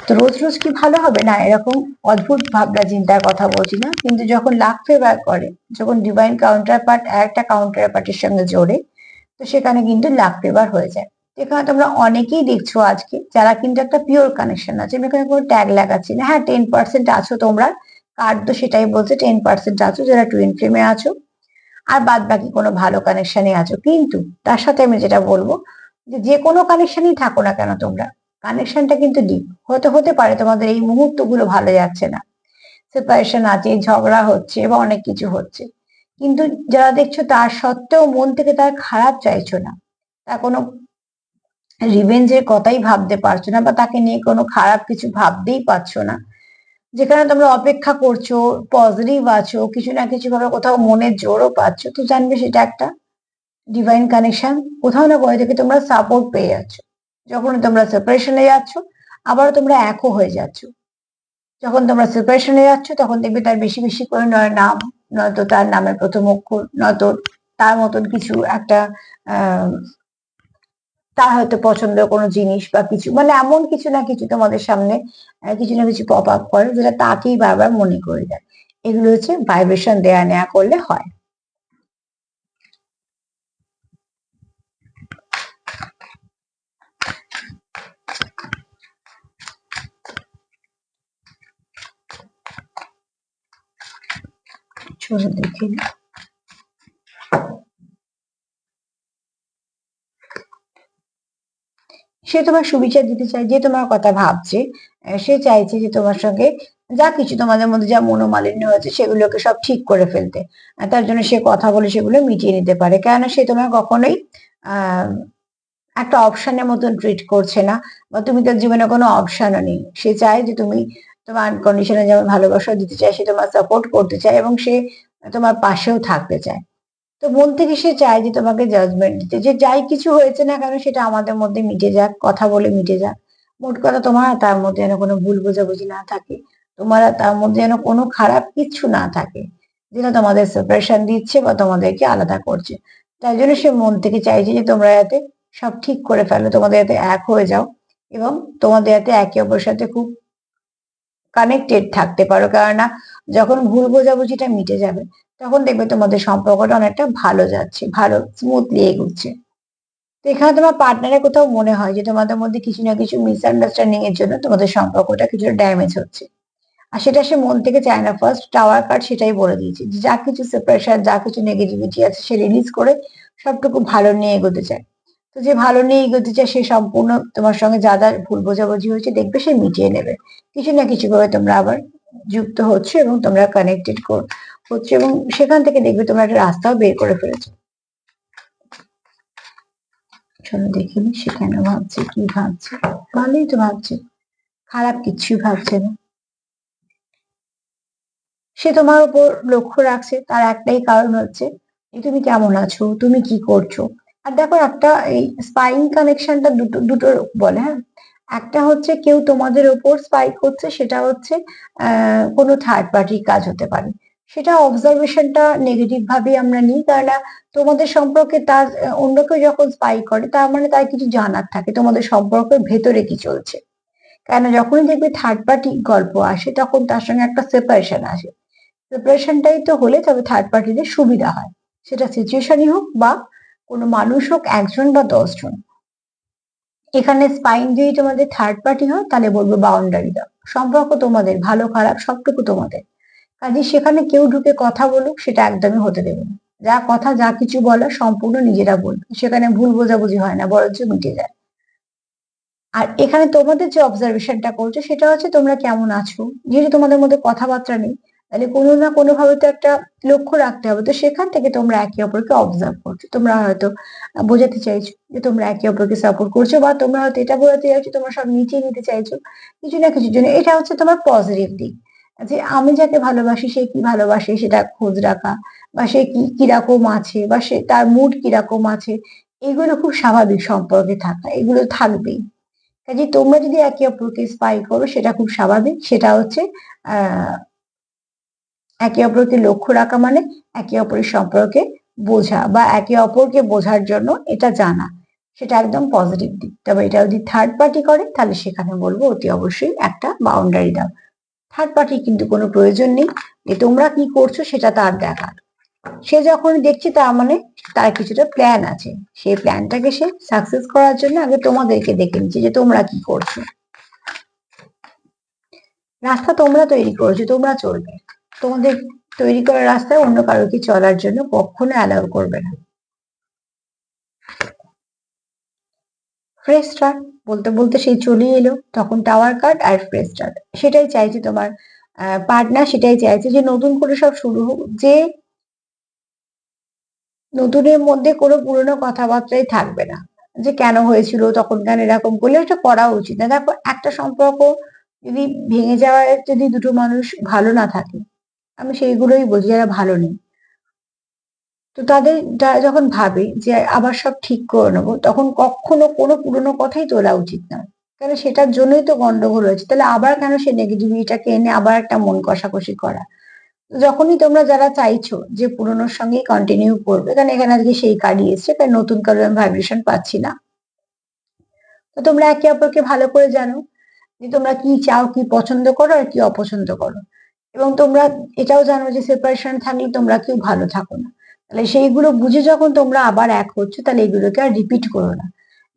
তো রোজ রোজ কি ভালো হবে না, এরকম অদ্ভুত ভাবনা চিন্তার কথা বলছি না, কিন্তু যখন লাক ফেভার করে, যখন ডিভাইন কাউন্টার পার্ট আর একটা কাউন্টার পার্টির সঙ্গে জোড়ে, তো সেখানে কিন্তু লাক ফেভার হয়ে যায়। এখানে তোমরা অনেকেই দেখছো আজকে যারা কিন্তু একটা পিওর কানেকশন আছে, আমি এখানে কোনো ট্যাগ লাগাচ্ছি না। হ্যাঁ, 10% আছো তোমরা, কার্ড তো সেটাই বলছে 10% আছো যারা টুইন ফ্লেমে আছো, আর বাদ বাকি কোনো ভালো কানেকশনে আছো। কিন্তু তার সাথে আমি যেটা বলবো, যে যে কোনো কানেকশনই থাকো না কেন তোমরা, কানেকশনটা কিন্তু ডিপ হতে হতে পারে, তোমাদের এই মুহূর্তগুলো ভালো যাচ্ছে না, সেপারেশন আছে, ঝগড়া হচ্ছে বা অনেক কিছু হচ্ছে, কিন্তু যারা দেখছো তার সত্ত্বেও মন থেকে তার খারাপ চাইছো না, তার কোনো রিভেঞ্জের কথাই ভাবতে পারছো না, বা তাকে নিয়ে কোনো খারাপ কিছু ভাবতেই পারছো না, যেখানে তোমরা অপেক্ষা করছো, পজিটিভ আছো, কিছু না কিছু ভাবে কোথাও মনের জোরও পাচ্ছ, তো জানবে সেটা একটা ডিভাইন কানেকশন। কোথাও না কোথাও থেকে তোমরা সাপোর্ট পেয়ে যাচ্ছ। যখন তোমরা সেপারেশনে যাচ্ছ, আবারও তোমরা একও হয়ে যাচ্ছ। যখন তোমরা সেপারেশনে যাচ্ছ, তখন দেখবে তার বেশি বেশি করে নয় নাম, নয়তো তার নামের প্রথম অক্ষর, নয়তো তার মতন কিছু একটা আহ তার হয়তো পছন্দের কোনো জিনিস বা কিছু, মানে এমন কিছু না কিছু তোমাদের সামনে কিছু না কিছু পপ আপ করে, যেটা তাকেই বারবার মনে করে দেয়। এগুলো হচ্ছে ভাইব্রেশন দেয়া নেয়া করলে হয়। চলো দেখে নিই। সে তোমার সুবিচার দিতে চায়, যে তোমার কথা ভাবছে। সে চাইছে যে তোমার সঙ্গে যা কিছু তোমাদের মধ্যে যা মনোমালিন্য হয়েছে সেগুলোকে সব ঠিক করে ফেলতে। তার জন্য সে কথা বলে সেগুলো মিটিয়ে নিতে পারে, কেননা সে তোমার কখনোই আহ একটা অপশনের মতন ট্রিট করছে না, বা তুমি তার জীবনে কোনো অপশনও নেই। সে চায় যে তুমি তোমার আনকন্ডিশনাল যেমন ভালোবাসা দিতে চায়, সে তোমার সাপোর্ট করতে চায় এবং সে তোমার পাশেও থাকতে চায়। তো মন থেকে সে চায় যে তোমাকে জাজমেন্ট দিতে, যে যাই কিছু হয়েছে না কেন সেটা আমাদের মধ্যে মিটে যাক, কথা বলে মিটে যাক। মোট কথা তোমার আর তার মধ্যে যেন কোনো ভুল বোঝাবুঝি না থাকে, তোমার আর তার মধ্যে যেন কোনো খারাপ কিছু না থাকে, যেটা তোমাদের সেপারেশন দিচ্ছে বা তোমাদেরকে আলাদা করছে। তাই জন্য সে মন থেকে চাইছে যে তোমরা যাতে সব ঠিক করে ফেলো, তোমাদের যাতে এক হয়ে যাও এবং তোমাদের যাতে একে অপরের সাথে খুব কানেক্টেড থাকতে পারো। কেননা যখন ভুল বোঝাবুঝিটা মিটে যাবে তখন দেখবে তোমাদের সম্পর্কটা অনেকটা ভালো যাচ্ছে, ভালো স্মুথলি এগোচ্ছে। তো এখানে তোমার পার্টনারের কোথাও মনে হয় যে তোমাদের মধ্যে কিছু না কিছু মিসআন্ডারস্ট্যান্ডিং এর জন্য তোমাদের সম্পর্কটা কিছুটা ড্যামেজ হচ্ছে, আর সেটা সে মন থেকে চায় না। ফার্স্ট টাওয়ার কার্ড সেটাই বলে দিয়েছে যে যা কিছু সেপারেশন, যা কিছু নেগেটিভিটি আছে সে রিলিজ করে সবটুকু ভালো নিয়ে এগোতে চায়। তো যে ভালো নিয়ে এগোতে চায় সে সম্পূর্ণ তোমার সঙ্গে যা যা ভুল বোঝাবুঝি হয়েছে দেখবে সে মিটিয়ে নেবে। কিছু না কিছু ভাবে তোমরা আবার যুক্ত হচ্ছে এবং তোমরা কানেক্টেড হচ্ছে, এবং সেখান থেকে দেখবে তোমরা একটা রাস্তাও বের করে ফেলেছো। চলো দেখে নি সে কেন ভাবছে, কি ভাবছে। ভালোই তো ভাবছে, খারাপ কিছুই ভাবছে না। সে তোমার উপর লক্ষ্য রাখছে, তার একটাই কারণ হচ্ছে যে তুমি কেমন আছো, তুমি কি করছো। আর দেখো, একটা এই স্পাইং কানেকশনটা দুটো দুটোর বলে, হ্যাঁ। একটা হচ্ছে কেউ তোমাদের ওপর স্পাই করছে, সেটা হচ্ছে কোনো থার্ড পার্টির কাজ হতে পারে। সেটা অবজারভেশনটা নেগেটিভ ভাবে আমরা নিই, কারণ তোমাদের সম্পর্কে তার অন্য কেউ যখন স্পাই করে তার মানে তার কিছু জানার থাকে তোমাদের সম্পর্কের ভেতরে কি চলছে। কেন যখনই দেখবে থার্ড পার্টি গল্প আসে তখন তার সঙ্গে একটা সেপারেশন আসে। সেপারেশনটাই তো হলে তবে থার্ড পার্টিদের সুবিধা হয়, সেটা সিচুয়েশনই হোক বা কোনো মানুষ হোক, একজন বা 10 জন। এখানে স্পাইন যদি তোমাদের থার্ড পার্টি হয় তাহলে বলবো বাউন্ডারি দাও, সম্পর্ক তোমাদের, ভালো খারাপ সবটুকু তোমাদের। কাজে সেখানে কেউ ঢুকে কথা বলুক সেটা একদমই হতে দেবে না। যা কথা যা কিছু বলার সম্পূর্ণ নিজেরা বলবে, সেখানে ভুল বোঝাবুঝি হয় না, বরঞ্চ মিটে যায়। আর এখানে তোমাদের যে অবজারভেশনটা করছো সেটা হচ্ছে তোমরা কেমন আছো। যেহেতু তোমাদের মধ্যে কথাবার্তা নেই, তাহলে কোনো না কোনো ভাবে তো একটা লক্ষ্য রাখতে হবে। তো সেখান থেকে তোমরা একে অপরকে অবজার্ভ করছো, তোমরা হয়তো বোঝাতে চাইছো যে তোমরা একে অপরকে সাপোর্ট করছো, বা তোমরা হয়তো এটা বোঝাতে চাইছো তোমরা সব মিটিয়ে নিতে চাইছো কিছু না কিছুর জন্য। এটা হচ্ছে তোমার পজিটিভ দিক, যে আমি যাকে ভালোবাসি সে কি ভালোবাসে সেটা খোঁজ রাখা, বা সে কি কিরকম আছে, বা সে তার মুড কিরকম আছে। এগুলো খুব স্বাভাবিক, সম্পর্কে থাকা এগুলো থাকবেই। কাজে তোমরা যদি একে অপরকে স্পাই করো সেটা খুব স্বাভাবিক। সেটা হচ্ছে আহ একে অপরকে লক্ষ্য রাখা, মানে একে অপরের সম্পর্কে বোঝা বা একে অপরকে বোঝার জন্য এটা জানা, সেটা একদম পজিটিভ দিক। তবে এটা যদি থার্ড পার্টি করে তাহলে সেখানে বলবো অতি অবশ্যই একটা বাউন্ডারি দাও। থার্ড পার্টি কিন্তু কোনো প্রয়োজন নেই, যে তোমরা কি করছো সেটা তার দেখার। সে যখন দেখছে তার মানে তার কিছুটা প্ল্যান আছে, সেই প্ল্যানটাকে সে সাকসেস করার জন্য আগে তোমাদেরকে দেখে নিচ্ছে যে তোমরা কি করছো। রাস্তা তোমরা তৈরি করেছো, তোমরা চলবে। তোমাদের তৈরি করা রাস্তায় অন্য কারোকে চলার জন্য কখনো অ্যালাউ করবে না। ফ্রেশ স্টার্ট বলতে বলতে সেই চলে এলো, তখন টাওয়ার কার্ড আর ফ্রেশ স্টার্ট সেটাই চাইছে তোমার পার্টনার, সেটাই চাইছে যে নতুন করে সব শুরু হোক, যে নতুনের মধ্যে কোনো পুরোনো কথাবার্তাই থাকবে না, যে কেন হয়েছিল তখন, কেন এরকম করলে, এটা করা উচিত না। দেখো, একটা সম্পর্ক যদি ভেঙে যাওয়ার, যদি দুটো মানুষ ভালো না থাকে, আমি সেইগুলোই বলছি যারা ভালো নেই, তো তাদের যখন ভাবে যে আবার সব ঠিক করে নেবো তখন কখনো কোনো পুরোনো কথাই তোলা উচিত না। কেন সেটার জন্যই তো গন্ডগোল হয়েছে, তাহলে আবার কেন সে নেগেটিভিটিটাকে এনে আবার একটা মন কষাকষি করা। যখনই তোমরা যারা চাইছো যে পুরোনোর সঙ্গেই কন্টিনিউ করবে, কারণ এখানে আজকে সেই কার্ডই এসছে, তাই নতুন কারো আমি ভাইব্রেশন পাচ্ছি না। তো তোমরা একে অপরকে ভালো করে জানো যে তোমরা কি চাও, কি পছন্দ করো আর কি অপছন্দ করো, এবং তোমরা এটাও জানো যে সেপারেশন থাকলে তোমরা কেউ ভালো থাকো না। তাহলে সেইগুলো বুঝে যখন তোমরা আবার এক হচ্ছ তাহলে এগুলোকে আর রিপিট করো না।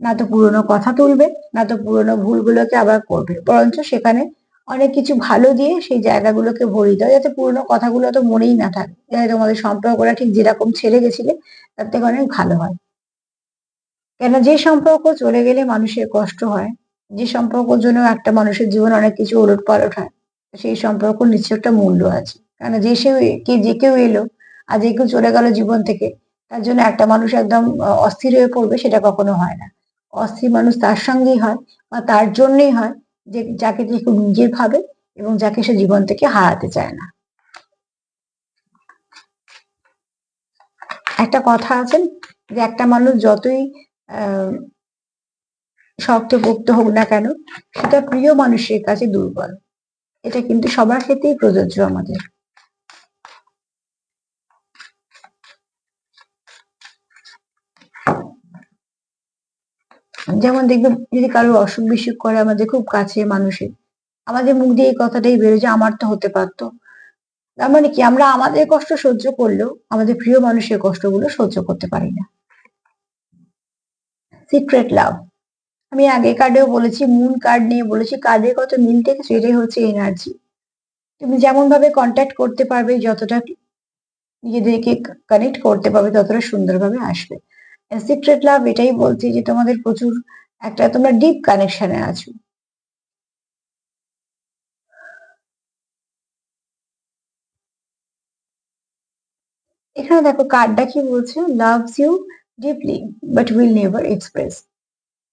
না তো পুরোনো কথা তুলবে, না তো পুরোনো ভুলগুলোকে আবার করবে, বরঞ্চ সেখানে অনেক কিছু ভালো দিয়ে সেই জায়গাগুলোকে ভরিয়ে দাও, যাতে পুরোনো কথাগুলো তো মনেই না থাকে, যাতে তোমাদের সম্পর্কটা ঠিক যেরকম ছেড়ে গেছিলে তার থেকে অনেক ভালো হয়। কেন, যে সম্পর্ক চলে গেলে মানুষের কষ্ট হয়, যে সম্পর্কের জন্য একটা মানুষের জীবন অনেক কিছু ওলটপালট হয়, সেই সম্পর্ক নিশ্চয় একটা মূল্য আছে। কেন, যে কেউ এলো আর যে কেউ চলে গেল জীবন থেকে, তার জন্য একটা মানুষ একদম অস্থির হয়ে পড়বে, সেটা কখনো হয় না। অস্থির মানুষ তার সঙ্গেই হয় বা তার জন্যই হয়, যে যাকে যে খুব নিজের ভাবে এবং যাকে সে জীবন থেকে হারাতে চায় না। একটা কথা আছে যে একটা মানুষ যতই আহ শক্তপোক্ত হোক না কেন, সেটা প্রিয় মানুষের কাছে দুর্বল। এটা কিন্তু সবার ক্ষেত্রেই প্রযোজ্য আমাদের। যেমন দেখবে, যদি কারোর অসুখ বিসুখ করে আমাদের খুব কাছে মানুষের, আমাদের মুখ দিয়ে এই কথাটাই বেরোয় যে আমার তো হতে পারতো। তার মানে কি, আমরা আমাদের কষ্ট সহ্য করলেও আমাদের প্রিয় মানুষের কষ্টগুলো সহ্য করতে পারি না। সিক্রেট লাভ, আমি আগে কার্ডেও বলেছি, মুন কার্ড নিয়ে বলেছি, কার্ডের কত মিল থেকে, সেটাই হচ্ছে এনার্জি। তুমি যেমন ভাবে কন্ট্যাক্ট করতে পারবে, যতটা নিজেদেরকে কানেক্ট করতে পারবে, ততটা সুন্দরভাবে আসবে। সিক্রেট লাভ এটাই বলছে যে তোমাদের প্রচুর একটা, তোমরা ডিপ কানেকশনে আছো। এখানে দেখো কার্ডটা কি বলছে, loves you deeply but will never express.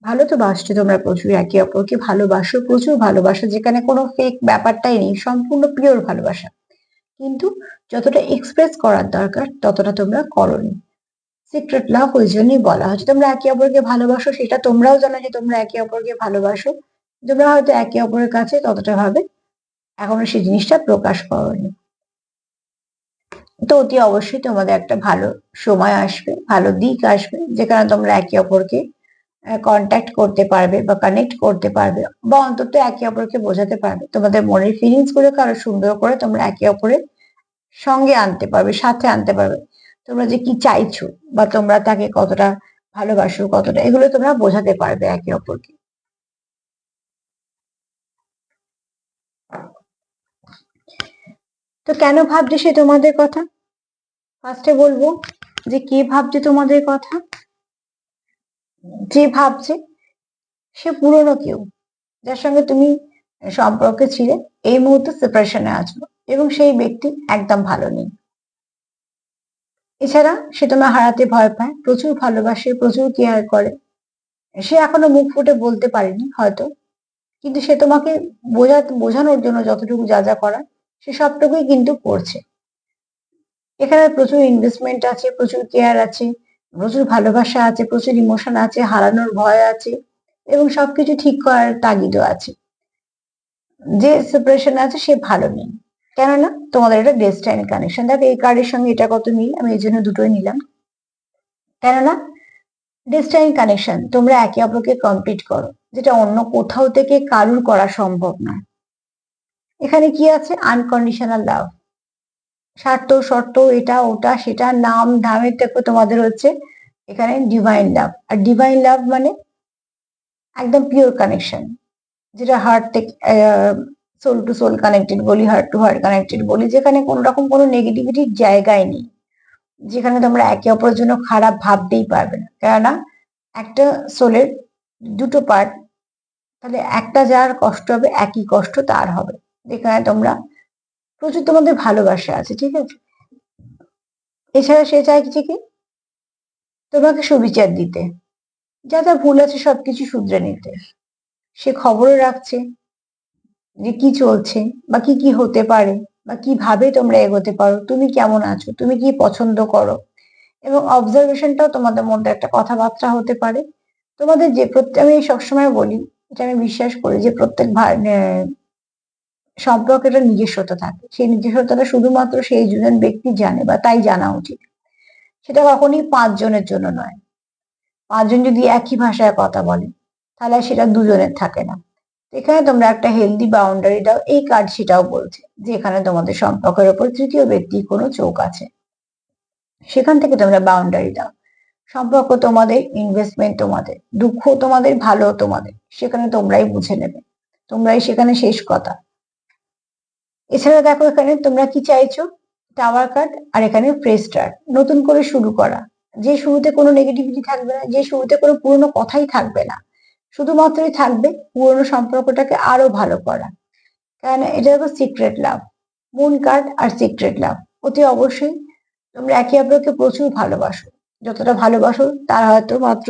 ভালো তো বাসছো তোমরা প্রচুর, একে অপরকে ভালোবাসো, প্রচুর ভালোবাসো, যেখানে কোনো ফেক ব্যাপারটাই নেই, সম্পূর্ণ পিওর ভালোবাসা। কিন্তু যতটা এক্সপ্রেস করার দরকার ততটা তোমরা করোনি। সিক্রেট লাভ ওই জন্যই বলা হচ্ছে, তোমরা একে অপরকে ভালোবাসো, সেটা তোমরাও জানো যে তোমরা একে অপরকে ভালোবাসো, তোমরা হয়তো একে অপরের কাছে ততটা ভাবে এখনো সেই জিনিসটা প্রকাশ করোনি। তো অতি অবশ্যই তোমাদের একটা ভালো সময় আসবে, ভালো দিক আসবে, যেখানে তোমরা একে অপরকে কন্ট্যাক্ট করতে পারবে বা কানেক্ট করতে পারবে, বা অন্তত একে অপরকে বোঝাতে পারবে, তোমাদের মনের ফিলিংস গুলোকে আরো সুন্দর করে তোমরা একে অপরের সঙ্গে আনতে পারবে, সাথে আনতে পারবে। তোমরা যে কি চাইছো বা তোমরা তাকে কতটা ভালোবাসো, কতটা, এগুলো তোমরা বোঝাতে পারবে একে অপরকে। তো কেন ভাবছে সে তোমাদের কথা? ফার্স্টে বলবো যে কে ভাবছে তোমাদের কথা। যে ভাবছে সে পুরনো কেউ, যার সঙ্গে তুমি সম্পর্কে ছিলে, এই মুহূর্তে সেপারেশনে আছো, এবং সেই ব্যক্তি একদম ভালো নেই। এছাড়া সে তোমায় হারাতে ভয় পায়, প্রচুর ভালোবাসে, প্রচুর কেয়ার করে। সে এখনো মুখ ফুটে বলতে পারেনি হয়তো, কিন্তু সে তোমাকে বোঝানোর জন্য যতটুকু যা যা করার, সে সবটুকুই কিন্তু করছে। এখানে প্রচুর ইনভেস্টমেন্ট আছে, প্রচুর কেয়ার আছে, প্রচুর ভালোবাসা আছে, প্রচুর ইমোশন আছে, হারানোর ভয় আছে, এবং সবকিছু ঠিক করার তাগিদও আছে। যে সেপারেশন আছে সে ভালো নেই, কেননা তোমাদের এটা ডেস্টাইনি কানেকশন। দেখো এই কার্ডের সঙ্গে এটা কত মিল, আমি এই জন্য দুটোই নিলাম। কেননা ডেস্টাইনি কানেকশন, তোমরা একে অপরকে কমপ্লিট করো, যেটা অন্য কোথাও থেকে কারুর করা সম্ভব নয়। এখানে কি আছে, আনকন্ডিশনাল লাভ, স্বার্থ শর্ত এটা ওটা সেটা নাম ধামের থেকে তোমাদের হচ্ছে এখানে ডিভাইন লাভ। আর ডিভাইন লাভ মানে একদম পিওর কানেকশন, যেটা হার্ট থেকে সোল টু সোল কানেক্টেড বলি, হার্ট টু হার্ট কানেক্টেড বলি, যেখানে কোনো রকম কোনো নেগেটিভিটির জায়গায় নেই, যেখানে তোমরা একে অপরের জন্য খারাপ ভাবতেই পারবে না। কেননা একটা সোলের দুটো পার্ট, তাহলে একটা যার কষ্ট হবে একই কষ্ট তার হবে, যেখানে তোমরা প্রচুর তোমাদের ভালোবাসা আছে, ঠিক আছে। এছাড়া সে চাইছে কি, তোমাকে সুবিচার দিতে, যা যা ভুল আছে সবকিছু শুধরে নিতে। সে খবরও রাখছে যে কি চলছে বা কি কি হতে পারে, বা কিভাবে তোমরা এগোতে পারো, তুমি কেমন আছো, তুমি কি পছন্দ করো, এবং অবজারভেশনটাও তোমাদের মধ্যে একটা কথাবার্তা হতে পারে। তোমাদের যে প্রত্যেক, আমি সবসময় বলি, এটা আমি বিশ্বাস করি যে প্রত্যেক সম্পর্কের নিজস্বতা থাকে, সেই নিজস্বতাটা শুধুমাত্র সেই দুজন ব্যক্তি জানে বা তাই জানা উচিত। সেটা কখনই 5 জনের জন্য নয়। 5 জন যদি একই ভাষায় কথা বলে, তাহলে সেটা দুজনের থাকে না। এখানে তোমরা একটা হেলদি বাউন্ডারি দাও, এই কার্ড সেটাও বলছে যে এখানে তোমাদের সম্পর্কের উপর তৃতীয় ব্যক্তির কোনো চোখ আছে, সেখান থেকে তোমরা বাউন্ডারি দাও। সম্পর্ক তোমাদের, ইনভেস্টমেন্ট তোমাদের, দুঃখ তোমাদের, ভালো তোমাদের, সেখানে তোমরাই বুঝে নেবে, তোমরাই সেখানে শেষ কথা। এছাড়া দেখো এখানে তোমরা কি চাইছো, টাওয়ার কার্ড, আর এখানে ফ্রেশ স্টার্ট, নতুন করে শুরু করা। যে শুরুতে কোনো নেগেটিভিটি থাকবে না, যে শুরুতে কোনো পুরনো কথাই থাকবে না, শুধুমাত্রই থাকবে পুরনো সম্পর্কটাকে আরো ভালো করা। কারণ এটা দেখো সিক্রেট লাভ, মুন কার্ড আর সিক্রেট লাভ। অতি অবশ্যই তোমরা একে অপরকে প্রচুর ভালোবাসো, যতটা ভালোবাসো তার হয়তো মাত্র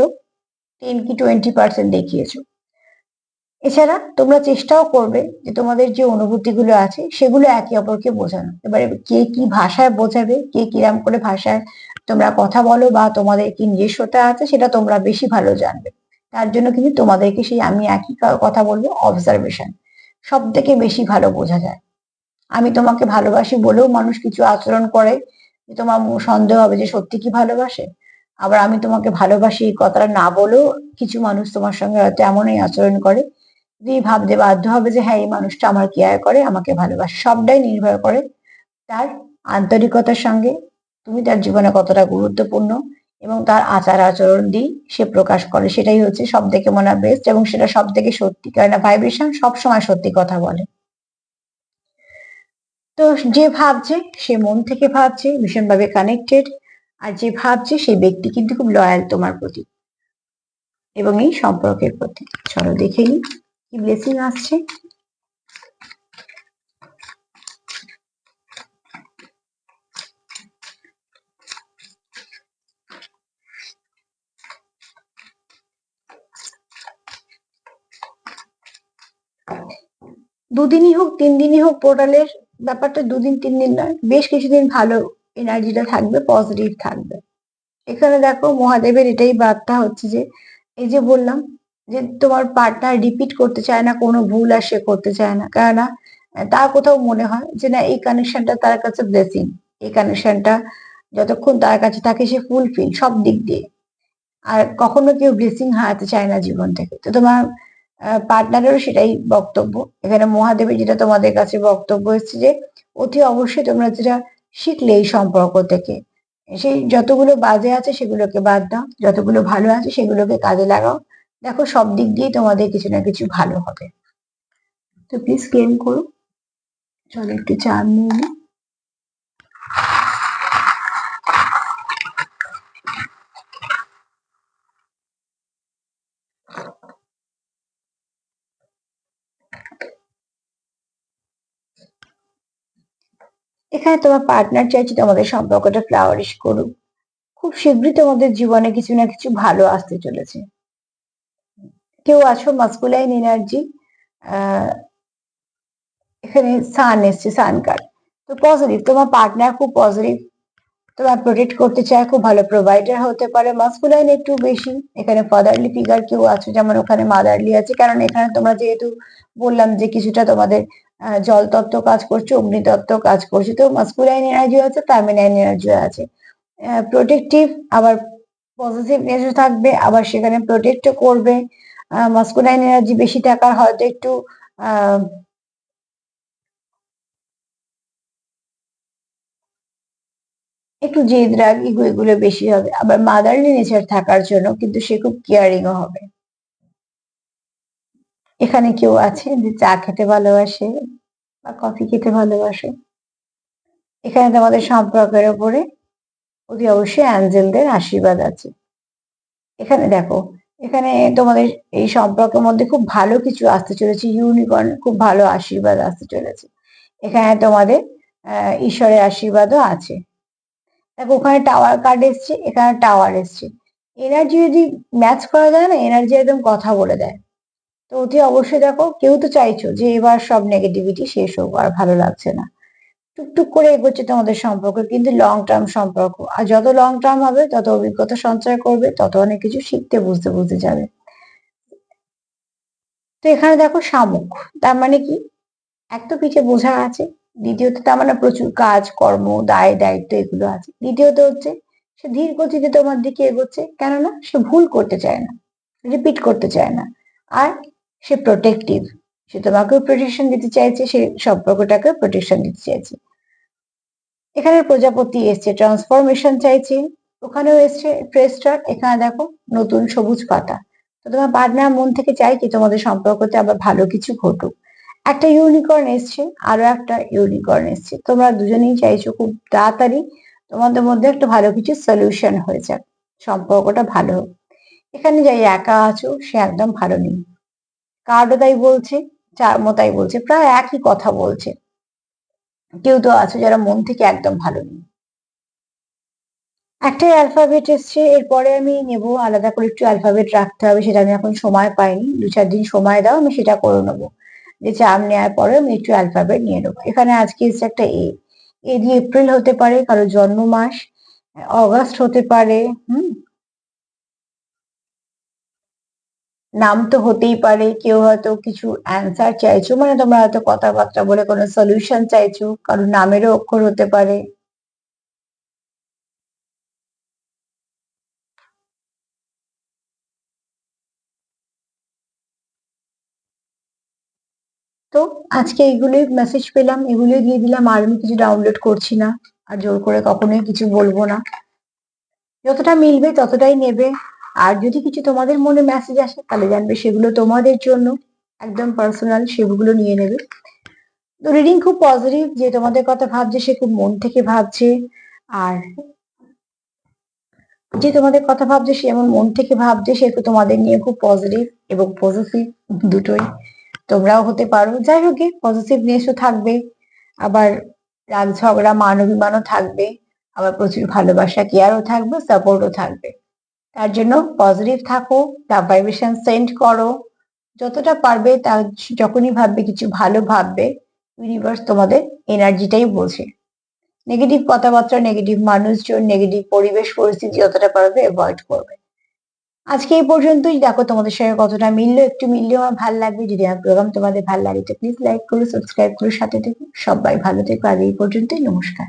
10 কি 20% দেখিয়েছো। এছাড়া তোমরা চেষ্টাও করবে যে তোমাদের যে অনুভূতিগুলো আছে সেগুলো একে অপরকে বোঝানো। এবারে কে কি ভাষায় বোঝাবে, কে কিরাম করে ভাষায় তোমরা কথা বলো বা তোমাদের কি নিজস্বতা আছে সেটা তোমরা বেশি ভালো জানবে। তার জন্য কিন্তু তোমাদেরকে সেই আমি একই কথা বলবো, অবজারভেশন সব থেকে বেশি ভালো বোঝা যায়। আমি তোমাকে ভালোবাসি বলেও মানুষ কিছু আচরণ করে যে তোমার সন্দেহ হবে যে সত্যি কি ভালোবাসে। আবার আমি তোমাকে ভালোবাসি এই কথাটা না বলেও কিছু মানুষ তোমার সঙ্গে হয়তো এমনই আচরণ করে যে ভাবতে বাধ্য হবে যে হ্যাঁ এই মানুষটা আমার কেয়ার করে, আমাকে ভালোবাসে। সবটাই নির্ভর করে তার আন্তরিকতার সঙ্গে, তুমি তার জীবনে কতটা গুরুত্বপূর্ণ এবং তার আচার আচরণ দিয়ে সে প্রকাশ করে। সেটাই হচ্ছে সব থেকে মনে হয় বেস্ট এবং সেটা সব থেকে সত্যি, কারণ ভাইব্রেশন সবসময় সত্যি কথা বলে। তো যে ভাবছে সে মন থেকে ভাবছে, ভীষণভাবে কানেক্টেড। আর যে ভাবছে সেই ব্যক্তি কিন্তু খুব লয়াল তোমার প্রতি এবং এই সম্পর্কের প্রতি। চলো দেখে নিই কি ব্লেসিং আসছে। দুদিনই হোক 3 দিনই হোক, পোর্টালের ব্যাপারটা 2 দিন 3 দিন নয়, বেশ কিছুদিন ভালো এনার্জিটা থাকবে, পজিটিভ থাকবে। এখানে দেখো মহাদেবের এটাই বার্তা হচ্ছে যে এই যে বললাম যে তোমার পার্টনার রিপিট করতে চায় না কোনো ভুল, আর সে করতে চায় না, কেননা তার কোথাও মনে হয় যে না এই কানেকশনটা তার কাছে ব্লেসিং, এই কানেকশনটা যতক্ষণ তার কাছে থাকে সে ফুলফিল সব দিক দিয়ে। আর কখনো কেউ ব্লেসিং হারাতে চায় না জীবন থেকে। তো তোমার পার্টনারেরও সেটাই বক্তব্য। এখানে মহাদেবের যেটা তোমাদের কাছে বক্তব্য এসছে যে অতি অবশ্যই তোমরা যেটা শিখলে এই সম্পর্ক থেকে, সেই যতগুলো বাজে আছে সেগুলোকে বাদ দাও, যতগুলো ভালো আছে সেগুলোকে কাজে লাগাও। দেখো সব দিক দিয়ে তোমাদের কিছু না কিছু ভালো হবে। তো প্লিজ ক্লেম করো। চলো একটু চা নিয়ে নিই। এখানে তোমার পার্টনার চাইছে তোমাদের সম্পর্কটা ফ্লাওয়ারিশ করুক। খুব শীঘ্রই তোমাদের জীবনে কিছু না কিছু ভালো আসতে চলেছে। কেউ আছো মাস্কুলাইন এনার্জি, এখানে সান এসছে, সান কার্ড। তো পজিটিভ, তোমার পার্টনার খুব পজিটিভ, তোমার প্রোটেক্ট করতে চায়, খুব ভালো প্রোভাইডার হতে পারে। মাস্কুলাইন একটু বেশি, এখানে ফাদারলি ফিগার কেউ আছে, যেমন ওখানে মাদারলি আছে, কারণ এখানে তোমরা যেহেতু বললাম যে কিছুটা তোমাদের জল তত্ত্ব কাজ করছে, অগ্নিতত্ত্ব কাজ করছে, তো মাস্কুলাইন এনার্জিও আছে, ফ্যামিনাইন এনার্জিও আছে। প্রোটেক্টিভ, আবার পজিটিভনেস থাকবে, আবার সেখানে প্রোটেক্টও করবে। মাস্কুলাইন এনার্জি বেশি থাকার হয়তো একটু আহ একটু জেদ রাগ ইগো এগুলো বেশি হবে। আবার মাদারলি নেচার থাকার জন্য কিন্তু সে খুব কেয়ারিংও হবে। এখানে কেউ আছে যে চা খেতে ভালোবাসে বা কফি খেতে ভালোবাসে। এখানে তোমাদের সম্পর্কের উপরে অতি অবশ্যই অ্যাঞ্জেলদের আশীর্বাদ আছে। এখানে দেখো, এখানে তোমাদের এই সম্পর্কের মধ্যে খুব ভালো কিছু আসতে চলেছে, ইউনিকর্ন খুব ভালো আশীর্বাদ আসতে চলেছে। এখানে তোমাদের ঈশ্বরের আশীর্বাদও আছে। দেখো ওখানে টাওয়ার কার্ড এসছে, এখানে টাওয়ার এসছে। এনার্জি যদি ম্যাচ করা যায় না, এনার্জি একদম কথা বলে দেয়। তো অতি অবশ্যই দেখো কেউ তো চাইছো যে এবার সব নেগেটিভিটি শেষ হোক, আর ভালো লাগছে না, টুকটুক করে এগোচ্ছে তোমাদের সম্পর্ক, কিন্তু লং টার্ম সম্পর্ক। আর যত লং টার্ম হবে তত অভিজ্ঞতা সঞ্চয় করবে, তত অনেক কিছু শিখতে বুঝতে বুঝতে যাবে। তো এখানে দেখো শামুক, তার মানে কি, এক তো পিঠে বোঝা আছে, দ্বিতীয়ত তার মানে প্রচুর কাজ কর্ম দায় দায়িত্ব এগুলো আছে, দ্বিতীয়ত হচ্ছে সে ধীর গতিতে তোমার দিকে এগোচ্ছে, কেননা সে ভুল করতে চায় না, রিপিট করতে চায় না। আর সে প্রোটেক্টিভ, সে তোমাকেও প্রোটেকশন দিতে চাইছে, সে সম্পর্কটাকে প্রোটেকশন দিতে চাইছে। এখানে প্রজাপতি এসছে, ট্রান্সফরমেশন চাইছে। ওখানেও এসছে ফ্রেশ স্টার্ট, এখানে দেখো নতুন সবুজ পাতা। তো তোমার পার্টনার মন থেকে চাই কি তোমাদের সম্পর্কতে আবার ভালো কিছু ঘটুক। একটা ইউনিকর্ন এসছে, আরো একটা ইউনিকর্ন এসছে। তোমরা দুজনেই চাইছো খুব তাড়াতাড়ি তোমাদের মধ্যে একটা ভালো কিছু সলিউশন হয়ে যাক, সম্পর্কটা ভালো হোক। এখানে যাই একা আছো সে একদম ভালো নেই, কার্ডও তাই বলছে, চার্মও তাই বলছে, প্রায় একই কথা বলছে। কেউ তো আছো যারা মন থেকে একদম ভালো নেই। একটাই অ্যালফাবেট এসছে, এরপরে আমি নেব আলাদা করে একটু অ্যালফাবেট রাখতে হবে, সেটা আমি এখন সময় পাইনি, 2-4 দিন সময় দাও, আমি সেটা করে নেবো। যে চার্ম নেওয়ার পরে আমি একটু অ্যালফাবেট নিয়ে নেবো। এখানে আজকে এসছে একটা এ, এ দিয়ে এপ্রিল হতে পারে, কারো জন্ম মাস, অগাস্ট হতে পারে, নাম তো হতেই পারে, কেউ হয়তো কিছু অ্যান্সার চাইছো, মানে তোমরা হয়তো কথাবার্তা বলে কোনো সলিউশন চাইছো, কারো নামেরও অক্ষর হতে পারে। তো আজকে এগুলোই মেসেজ পেলাম, এগুলোই দিয়ে দিলাম, আর আমি কিছু ডাউনলোড করছি না, আর জোর করে কখনোই কিছু বলবো না। যতটা মিলবে ততটাই নেবে। আর যদি কিছু তোমাদের মনে মেসেজ আসে তাহলে জানবে সেগুলো তোমাদের জন্য, একদম পার্সোনাল, সেগুলো নিয়ে নেবে। তো রিডিং খুব পজিটিভ, যে তোমাদের কথা ভাবছে সে খুব মন থেকে ভাবছে, আর যে তোমাদের কথা ভাবছে সে এমন মন থেকে ভাবছে, সে তো তোমাদের নিয়ে খুব পজিটিভ এবং পজিটিভ দুটোই। তোমরাও হতে পারো, যাই হোক পজিটিভনেসও থাকবে, আবার রাগ ঝগড়া মান অভিমানও থাকবে, আবার প্রচুর ভালোবাসা কেয়ারও থাকবে, সাপোর্টও থাকবে। তার জন্য পজিটিভ থাকো, লাভ ভাইব্রেশন সেন্ড করো, যতটা পারবে। তার যখনই ভাববে কিছু ভালো ভাববে, ইউনিভার্স তোমাদের এনার্জিটাই বোঝে। নেগেটিভ কথাবার্তা, নেগেটিভ মানুষজন, নেগেটিভ পরিবেশ পরিস্থিতি যতটা পারবে অ্যাভয়েড করবে। আজকে এই পর্যন্তই, দেখো তোমাদের সঙ্গে কতটা মিললো, একটু মিললেও আমার ভালো লাগবে। যদি আমার প্রোগ্রাম তোমাদের ভালো লাগে তো প্লিজ লাইক করো, সাবস্ক্রাইব করো, সাথে থেকো। সবাই ভালো থেকো, আর এই পর্যন্তই, নমস্কার।